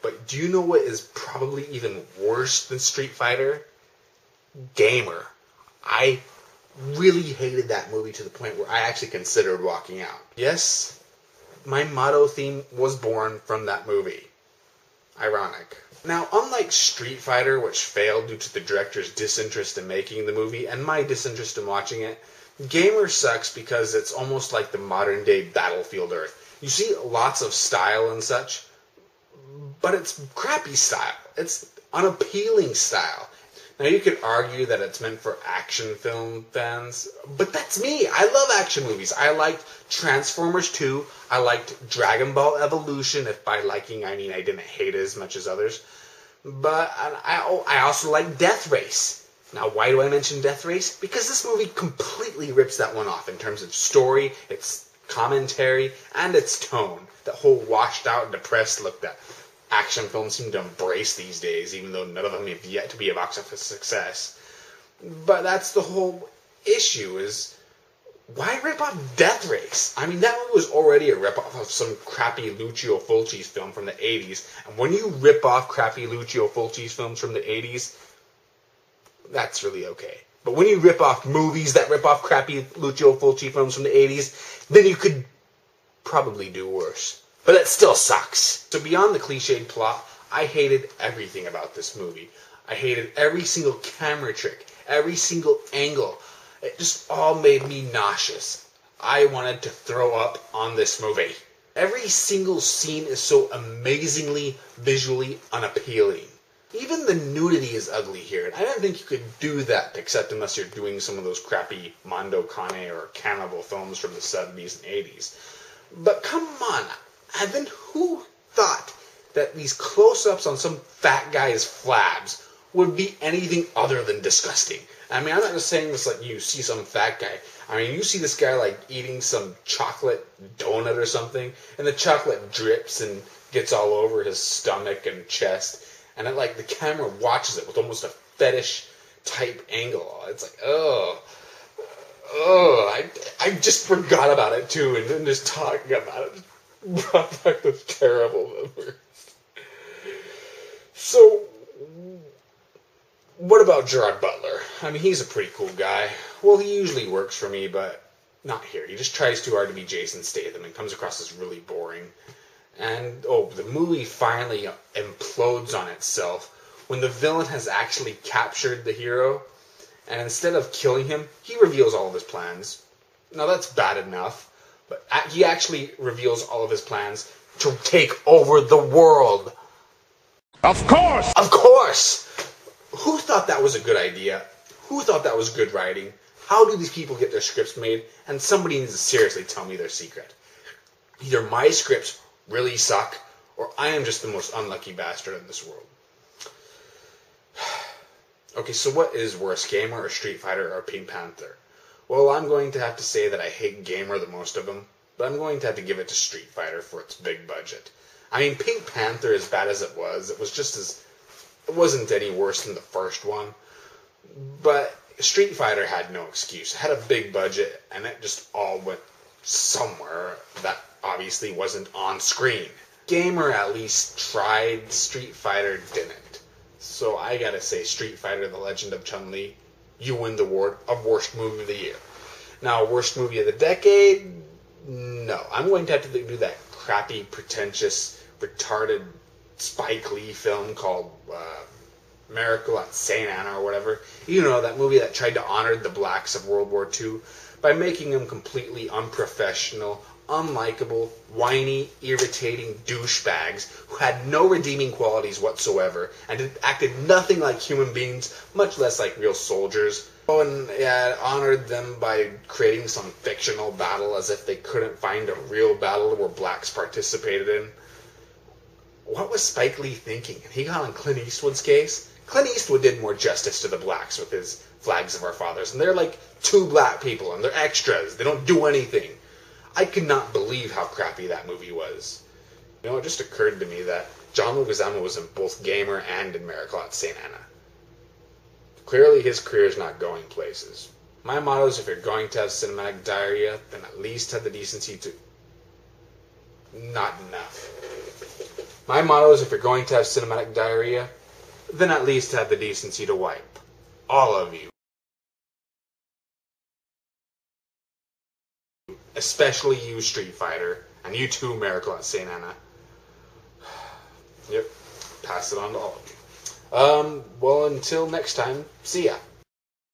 But do you know what is probably even worse than Street Fighter? Gamer. I really hated that movie to the point where I actually considered walking out. Yes, my motto theme was born from that movie. Ironic. Now, unlike Street Fighter, which failed due to the director's disinterest in making the movie and my disinterest in watching it, Gamer sucks because it's almost like the modern-day Battlefield Earth. You see lots of style and such, but it's crappy style. It's unappealing style. Now, you could argue that it's meant for action film fans, but that's me. I love action movies. I liked Transformers 2. I liked Dragon Ball Evolution. If by liking, I mean I didn't hate it as much as others. But I also like Death Race. Now, why do I mention Death Race? Because this movie completely rips that one off in terms of story, its commentary, and its tone. That whole washed out, depressed look that action films seem to embrace these days, even though none of them have yet to be a box office success. But that's the whole issue, is why rip off Death Race? I mean, that one was already a rip-off of some crappy Lucio Fulci's film from the 80s, and when you rip off crappy Lucio Fulci's films from the 80s, that's really okay. But when you rip off movies that rip off crappy Lucio Fulci films from the 80s, then you could probably do worse. But that still sucks. So beyond the cliched plot, I hated everything about this movie. I hated every single camera trick, every single angle. It just all made me nauseous. I wanted to throw up on this movie. Every single scene is so amazingly visually unappealing. Even the nudity is ugly here, and I don't think you could do that except unless you're doing some of those crappy Mondo Cane or cannibal films from the 70s and 80s. But come on, and then who thought that these close-ups on some fat guy's flabs would be anything other than disgusting? I mean, I'm not just saying this like you see some fat guy. I mean, you see this guy like eating some chocolate donut or something, and the chocolate drips and gets all over his stomach and chest, and it, like the camera watches it with almost a fetish type angle. It's like, I just forgot about it too, and then just talking about it brought back those terrible memories. So, what about Gerard Butler? I mean, he's a pretty cool guy. Well, he usually works for me, but not here. He just tries too hard to be Jason Statham and comes across as really boring. And, the movie finally implodes on itself when the villain has actually captured the hero, and instead of killing him, he reveals all of his plans. Now, that's bad enough, but he actually reveals all of his plans to take over the world. Of course! Of course! Who thought that was a good idea? Who thought that was good writing? How do these people get their scripts made? And somebody needs to seriously tell me their secret. Either my scripts really suck, or I am just the most unlucky bastard in this world. Okay, so what is worse, Gamer or Street Fighter or Pink Panther? Well, I'm going to have to say that I hate Gamer the most of them, but I'm going to have to give it to Street Fighter for its big budget. I mean, Pink Panther, as bad as it was just as... It wasn't any worse than the first one, but Street Fighter had no excuse. It had a big budget, and it just all went somewhere that obviously wasn't on screen. Gamer at least tried, Street Fighter didn't. So I gotta say, Street Fighter: The Legend of Chun-Li, you win the award of Worst Movie of the Year. Now, Worst Movie of the Decade? No. I'm going to have to do that crappy, pretentious, retarded Spike Lee film called Miracle at St. Anna or whatever. You know, that movie that tried to honor the blacks of World War II by making them completely unprofessional, unlikable, whiny, irritating douchebags who had no redeeming qualities whatsoever and acted nothing like human beings, much less like real soldiers. Oh, and yeah, honored them by creating some fictional battle as if they couldn't find a real battle where blacks participated in. What was Spike Lee thinking? He got on Clint Eastwood's case. Clint Eastwood did more justice to the blacks with his Flags of Our Fathers, and they're like two black people, and they're extras. They don't do anything. I could not believe how crappy that movie was. You know, it just occurred to me that John Leguizamo was in both Gamer and in Miracle at St. Anna. Clearly his career is not going places. My motto is, if you're going to have cinematic diarrhea, then at least have the decency to... Not enough. My motto is if you're going to have cinematic diarrhea, then at least have the decency to wipe. All of you. Especially you, Street Fighter, and you too, Miracle at St. Anna. Yep, pass it on to all of you. Well, until next time, see ya.